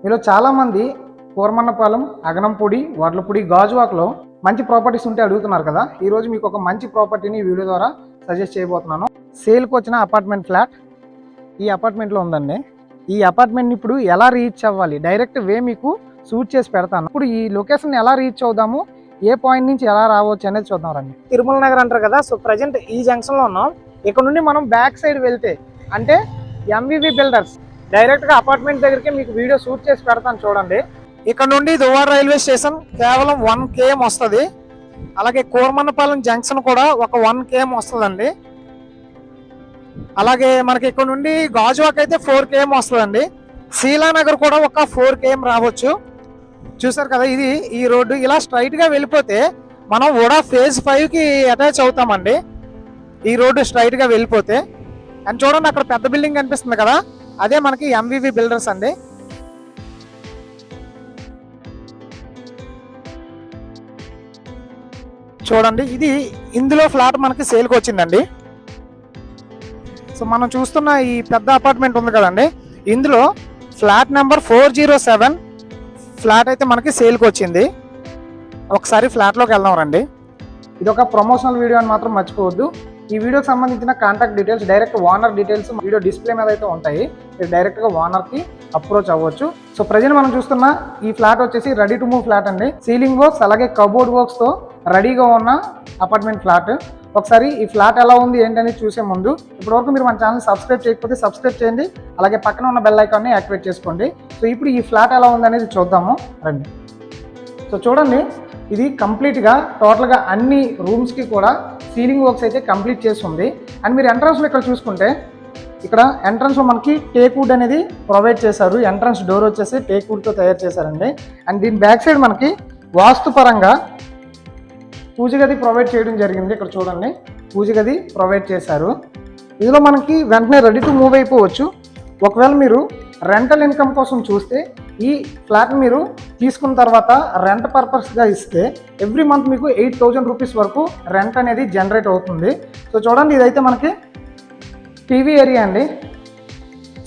మీలో చాలామంది కూరమన్నపాలెం, అగనంపూడి, వడ్లపూడి, గాజువాకలో మంచి ప్రాపర్టీస్ ఉంటే అడుగుతున్నారు కదా. ఈరోజు మీకు ఒక మంచి ప్రాపర్టీని వీడియో ద్వారా సజెస్ట్ చేయబోతున్నాను. సేల్కి వచ్చిన అపార్ట్మెంట్ ఫ్లాట్ ఈ అపార్ట్మెంట్లో ఉందండి. ఈ అపార్ట్మెంట్ని ఇప్పుడు ఎలా రీచ్ అవ్వాలి, డైరెక్ట్ వే మీకు సూట్ చేసి పెడతాను. ఇప్పుడు ఈ లొకేషన్ ఎలా రీచ్ అవుదాము, ఏ పాయింట్ నుంచి ఎలా రావచ్చు అనేది చూద్దాం రండి. తిరుమల నగర్ అంటారు కదా. సో ప్రజెంట్ ఈ జంక్షన్లో ఉన్నాం. ఇక్కడ నుండి మనం బ్యాక్ సైడ్ వెళ్తే అంటే ఎంవివి బిల్డర్స్ డైరెక్ట్గా అపార్ట్మెంట్ దగ్గరికి మీకు వీడియో షూట్ చేసి పెడతాను చూడండి. ఇక్కడ నుండి దువ్వాడ రైల్వే స్టేషన్ కేవలం 1 km వస్తుంది. అలాగే కూరమన్నపాలెం జంక్షన్ కూడా ఒక 1 km వస్తుందండి. అలాగే మనకి ఇక్కడ నుండి గాజువాక్ అయితే 4 km వస్తుందండి. శీలానగర్ కూడా ఒక 4 km రావచ్చు. చూసారు కదా, ఇది ఈ రోడ్డు ఇలా స్ట్రైట్గా వెళ్ళిపోతే మనం కూడా ఫేజ్ 5కి అటాచ్ అవుతామండి. ఈ రోడ్డు స్ట్రైట్గా వెళ్ళిపోతే అండ్ చూడండి, అక్కడ పెద్ద బిల్డింగ్ కనిపిస్తుంది కదా, అదే మనకి ఎంవివి బిల్డర్స్ అండి. చూడండి, ఇది ఇందులో ఫ్లాట్ మనకి సేల్కి వచ్చిందండి. సో మనం చూస్తున్న ఈ పెద్ద అపార్ట్మెంట్ ఉంది కదండి, ఇందులో ఫ్లాట్ నెంబర్ 407 ఫ్లాట్ అయితే మనకి సేల్కి వచ్చింది. ఒకసారి ఫ్లాట్లోకి వెళ్దాం రండి. ఇది ఒక ప్రమోషనల్ వీడియో అని మాత్రం మర్చిపోవద్దు. ఈ వీడియోకి సంబంధించిన contact details, direct owner details video display మీద అయితే ఉంటాయి. మీరు డైరెక్ట్గా ఓనర్కి అప్రోచ్ అవ్వచ్చు. సో ప్రజెంట్ మనం చూస్తున్న ఈ ఫ్లాట్ వచ్చేసి రెడీ టు మూవ్ ఫ్లాట్ అండి. సీలింగ్ వర్క్స్ అలాగే కబోర్డ్ వర్క్స్తో రెడీగా ఉన్న అపార్ట్మెంట్ ఫ్లాట్. ఒకసారి ఈ ఫ్లాట్ ఎలా ఉంది ఏంటనేది చూసే ముందు ఇప్పటివరకు మీరు మన ఛానల్ సబ్స్క్రైబ్ చేయకపోతే సబ్స్క్రైబ్ చేయండి. అలాగే పక్కన ఉన్న బెల్ ఐకాన్ని యాక్టివేట్ చేసుకోండి. సో ఇప్పుడు ఈ ఫ్లాట్ ఎలా ఉంది అనేది చూద్దాము రండి. సో చూడండి, ఇది కంప్లీట్గా టోటల్గా అన్ని రూమ్స్కి కూడా సీలింగ్ వర్క్స్ అయితే కంప్లీట్ చేసి ఉంది. అండ్ మీరు ఎంట్రన్స్లో ఇక్కడ చూసుకుంటే ఇక్కడ ఎంట్రన్స్లో మనకి టేక్ వుడ్ అనేది ప్రొవైడ్ చేశారు. ఎంట్రన్స్ డోర్ వచ్చేసి టేక్ వుడ్తో తయారు చేశారండి. అండ్ దీని బ్యాక్ సైడ్ మనకి వాస్తుపరంగా పూజ గది ప్రొవైడ్ చేయడం జరిగింది. ఇక్కడ చూడండి, పూజ గది ప్రొవైడ్ చేశారు. ఇందులో మనకి వెంటనే రెడీ టు మూవ్ అయిపోవచ్చు. ఒకవేళ మీరు రెంటల్ ఇన్కమ్ కోసం చూస్తే ఈ ఫ్లాట్ని మీరు తీసుకున్న తర్వాత రెంట్ పర్పస్గా ఇస్తే ఎవ్రీ మంత్ మీకు 8,000 రూపీస్ వరకు రెంట్ అనేది జనరేట్ అవుతుంది. సో చూడండి, ఇదైతే మనకి టీవీ ఏరియా అండి.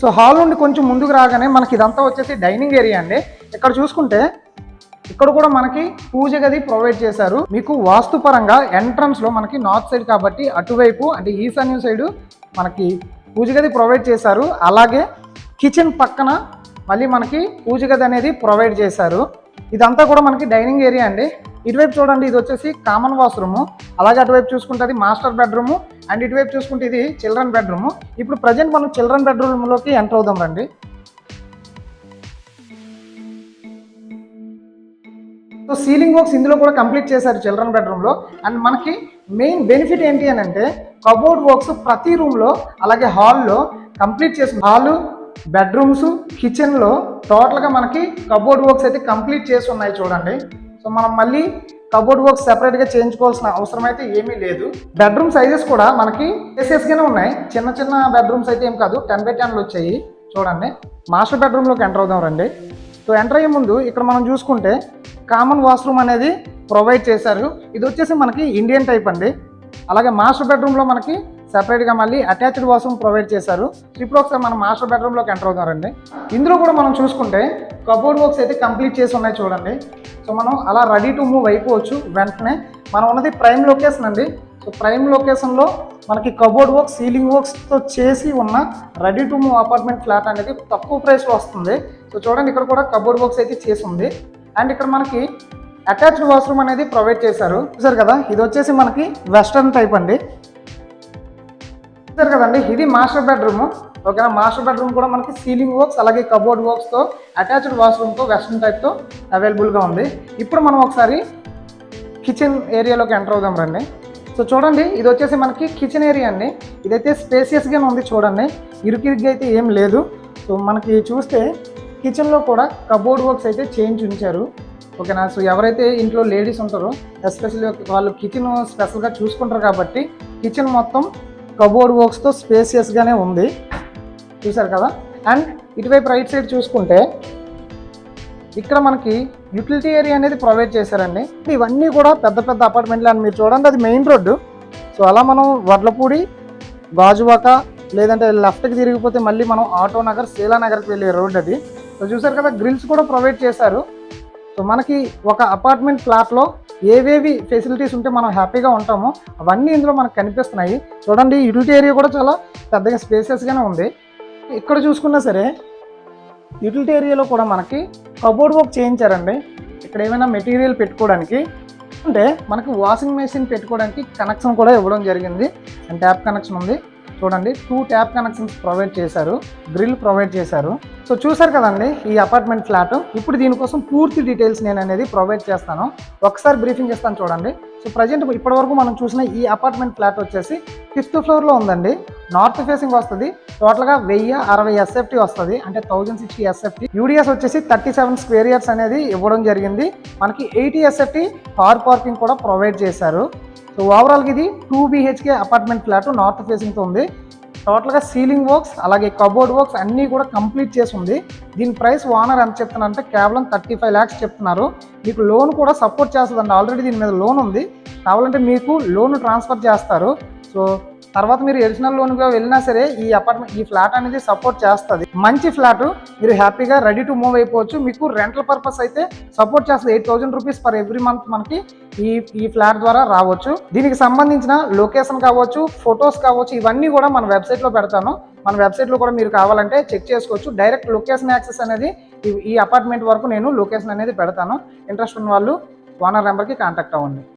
సో హాల్ నుండి కొంచెం ముందుకు రాగానే మనకి ఇదంతా వచ్చేసి డైనింగ్ ఏరియా అండి. ఇక్కడ చూసుకుంటే ఇక్కడ కూడా మనకి పూజ గది ప్రొవైడ్ చేశారు. మీకు వాస్తుపరంగా ఎంట్రన్స్లో మనకి నార్త్ సైడ్ కాబట్టి అటువైపు అంటే ఈశాన్య సైడు మనకి పూజ గది ప్రొవైడ్ చేశారు. అలాగే కిచెన్ పక్కన మళ్ళీ మనకి పూజ గది అనేది ప్రొవైడ్ చేశారు. ఇదంతా కూడా మనకి డైనింగ్ ఏరియా అండి. ఇటువైపు చూడండి, ఇది వచ్చేసి కామన్ వాష్రూము. అలాగే అటువైపు చూసుకుంటే అది మాస్టర్ బెడ్రూము. అండ్ ఇటువైపు చూసుకుంటే ఇది చిల్డ్రన్ బెడ్రూము. ఇప్పుడు ప్రజెంట్ మనం చిల్డ్రన్ బెడ్రూమ్లోకి ఎంటర్ అవుదాం రండి. సో సీలింగ్ వర్క్స్ ఇందులో కూడా కంప్లీట్ చేశారు చిల్డ్రన్ బెడ్రూమ్లో. అండ్ మనకి మెయిన్ బెనిఫిట్ ఏంటి అని అంటే కబోర్డ్ వర్క్స్ ప్రతి రూమ్లో అలాగే హాల్లో కంప్లీట్ చేసి హాలు, బెడ్రూమ్స్, కిచెన్లో టోటల్గా మనకి కబోర్డ్ వర్క్స్ అయితే కంప్లీట్ చేసి ఉన్నాయి చూడండి. సో మనం మళ్ళీ కబోర్డ్ వర్క్స్ సెపరేట్గా చేయించుకోవాల్సిన అవసరం అయితే ఏమీ లేదు. బెడ్రూమ్ సైజెస్ కూడా మనకి స్పేసియస్గానే ఉన్నాయి. చిన్న చిన్న బెడ్రూమ్స్ అయితే ఏం కాదు, 10x10 వచ్చాయి చూడండి. మాస్టర్ బెడ్రూమ్లోకి ఎంటర్ అవుదాం రండి. సో ఎంటర్ అయ్యే ముందు ఇక్కడ మనం చూసుకుంటే కామన్ వాష్రూమ్ అనేది ప్రొవైడ్ చేశారు. ఇది వచ్చేసి మనకి ఇండియన్ టైప్ అండి. అలాగే మాస్టర్ బెడ్రూమ్లో మనకి సెపరేట్గా మళ్ళీ అటాచ్డ్ వాష్రూమ్ ప్రొవైడ్ చేశారు. ఇప్పుడు ఒకసారి మనం మాస్టర్ బెడ్రూమ్లోకి ఎంటర్ అవుతారండి. ఇందులో కూడా మనం చూసుకుంటే కబోర్డ్ వర్క్స్ అయితే కంప్లీట్ చేసి ఉన్నాయి చూడండి. సో మనం అలా రెడీ టు మూవ్ అయిపోవచ్చు వెంటనే. మనం ఉన్నది ప్రైమ్ లొకేషన్ అండి. సో ప్రైమ్ లొకేషన్లో మనకి కబోర్డ్ వర్క్స్, సీలింగ్ వర్క్స్తో చేసి ఉన్న ready to move apartment flat అనేది తక్కువ ప్రైస్లో వస్తుంది. సో చూడండి, ఇక్కడ కూడా కబోర్డ్ వర్క్స్ అయితే చేసి ఉంది. అండ్ ఇక్కడ మనకి అటాచ్డ్ వాష్రూమ్ అనేది ప్రొవైడ్ చేశారు. చూసారు కదా, ఇది వచ్చేసి మనకి వెస్టర్న్ టైప్ అండి. చూసారు కదండి, ఇది మాస్టర్ బెడ్రూమ్. ఓకేనా, మాస్టర్ బెడ్రూమ్ కూడా మనకి సీలింగ్ వర్క్స్ అలాగే కబోర్డ్ వర్క్స్తో అటాచ్డ్ వాష్రూమ్తో వెస్టర్న్ టైప్తో అవైలబుల్గా ఉంది. ఇప్పుడు మనం ఒకసారి కిచెన్ ఏరియాలోకి ఎంటర్ అవుదాం రండి. సో చూడండి, ఇది వచ్చేసి మనకి కిచెన్ ఏరియా అండి. ఇదైతే స్పేసియస్గానే ఉంది చూడండి, ఇరుకిరుగ్గా అయితే ఏం లేదు. సో మనకి చూస్తే కిచెన్లో కూడా కబోర్డ్ వర్క్స్ అయితే చేయించి ఉంచారు. ఓకేనా, సో ఎవరైతే ఇంట్లో లేడీస్ ఉంటారో ఎస్పెషల్లీ వాళ్ళు కిచెన్ స్పెషల్గా చూసుకుంటారు కాబట్టి కిచెన్ మొత్తం కబోర్డ్ వర్క్స్తో స్పేసియస్గానే ఉంది. చూసారు కదా. అండ్ ఇటువైపు రైట్ సైడ్ చూసుకుంటే ఇక్కడ మనకి యూటిలిటీ ఏరియా అనేది ప్రొవైడ్ చేశారండి. ఇవన్నీ కూడా పెద్ద పెద్ద అపార్ట్మెంట్లు. అని మీరు చూడండి, అది మెయిన్ రోడ్డు. సో అలా మనం వడ్లపూడి, గాజువాక లేదంటే లెఫ్ట్కి తిరిగిపోతే మళ్ళీ మనం ఆటో నగర్, శీలానగర్కి వెళ్ళే రోడ్ అది. సో చూసారు కదా, గ్రిల్స్ కూడా ప్రొవైడ్ చేశారు. సో మనకి ఒక అపార్ట్మెంట్ ఫ్లాట్లో ఏవేవి ఫెసిలిటీస్ ఉంటే మనం హ్యాపీగా ఉంటామో అవన్నీ ఇందులో మనకు కనిపిస్తున్నాయి. చూడండి, యూటిలిటీ ఏరియా కూడా చాలా పెద్దగా స్పేసెస్గానే ఉంది. ఇక్కడ చూసుకున్నా సరే యూటిలిటీ ఏరియాలో కూడా మనకి కబోర్డ్ వర్క్ చేయించారండి. ఇక్కడ ఏమైనా మెటీరియల్ పెట్టుకోవడానికి, అంటే మనకి వాషింగ్ మెషిన్ పెట్టుకోవడానికి కనెక్షన్ కూడా ఇవ్వడం జరిగింది. అండ్ ట్యాప్ కనెక్షన్ ఉంది. చూడండి, 2 ట్యాప్ కనెక్షన్స్ ప్రొవైడ్ చేశారు, గ్రిల్ ప్రొవైడ్ చేశారు. సో చూసారు కదండి ఈ అపార్ట్మెంట్ ఫ్లాట్. ఇప్పుడు దీనికోసం పూర్తి డీటెయిల్స్ నేను అనేది ప్రొవైడ్ చేస్తాను. ఒకసారి బ్రీఫింగ్ ఇస్తాను చూడండి. సో ప్రజెంట్ ఇప్పటివరకు మనం చూసిన ఈ అపార్ట్మెంట్ ఫ్లాట్ వచ్చేసి 5th ఫ్లోర్లో ఉందండి. నార్త్ ఫేసింగ్ వస్తుంది. టోటల్గా 1060 SFT వస్తుంది, అంటే 1060 SFT. యూడిఎస్ వచ్చేసి 37 స్క్వేర్ యార్డ్స్ అనేది ఇవ్వడం జరిగింది. మనకి 80 SFT కార్ పార్కింగ్ కూడా ప్రొవైడ్ చేశారు. సో ఓవరాల్గా ఇది 2 BHK అపార్ట్మెంట్ ఫ్లాట్ నార్త్ ఫేసింగ్తో ఉంది. టోటల్గా సీలింగ్ వర్క్స్ అలాగే కబోర్డ్ వర్క్స్ అన్నీ కూడా కంప్లీట్ చేసి ఉంది. దీని ప్రైస్ ఓనర్ ఎంత చెప్తున్నారంటే కేవలం 35 lakhs చెప్తున్నారు. మీకు లోన్ కూడా సపోర్ట్ చేస్తుందండి. ఆల్రెడీ దీని మీద లోన్ ఉంది. కావాలంటే మీకు లోన్ ట్రాన్స్ఫర్ చేస్తారు. సో తర్వాత మీరు ఎడిషనల్ లోన్గా వెళ్ళినా సరే ఈ ఫ్లాట్ అనేది సపోర్ట్ చేస్తుంది. మంచి ఫ్లాట్, మీరు హ్యాపీగా రెడీ టు మూవ్ అయిపోవచ్చు. మీకు రెంటల్ పర్పస్ అయితే సపోర్ట్ చేస్తుంది. 8,000 రూపీస్ పర్ ఎవ్రీ మంత్ మనకి ఈ ఫ్లాట్ ద్వారా రావచ్చు. దీనికి సంబంధించిన లొకేషన్ కావచ్చు, ఫొటోస్ కావచ్చు, ఇవన్నీ కూడా మన వెబ్సైట్లో పెడతాను. మన వెబ్సైట్లో కూడా మీరు కావాలంటే చెక్ చేసుకోవచ్చు. డైరెక్ట్ లొకేషన్ యాక్సెస్ అనేది ఈ అపార్ట్మెంట్ వరకు నేను లొకేషన్ అనేది పెడతాను. ఇంట్రెస్ట్ ఉన్న వాళ్ళు ఓనర్ నెంబర్కి కాంటాక్ట్ అవ్వండి.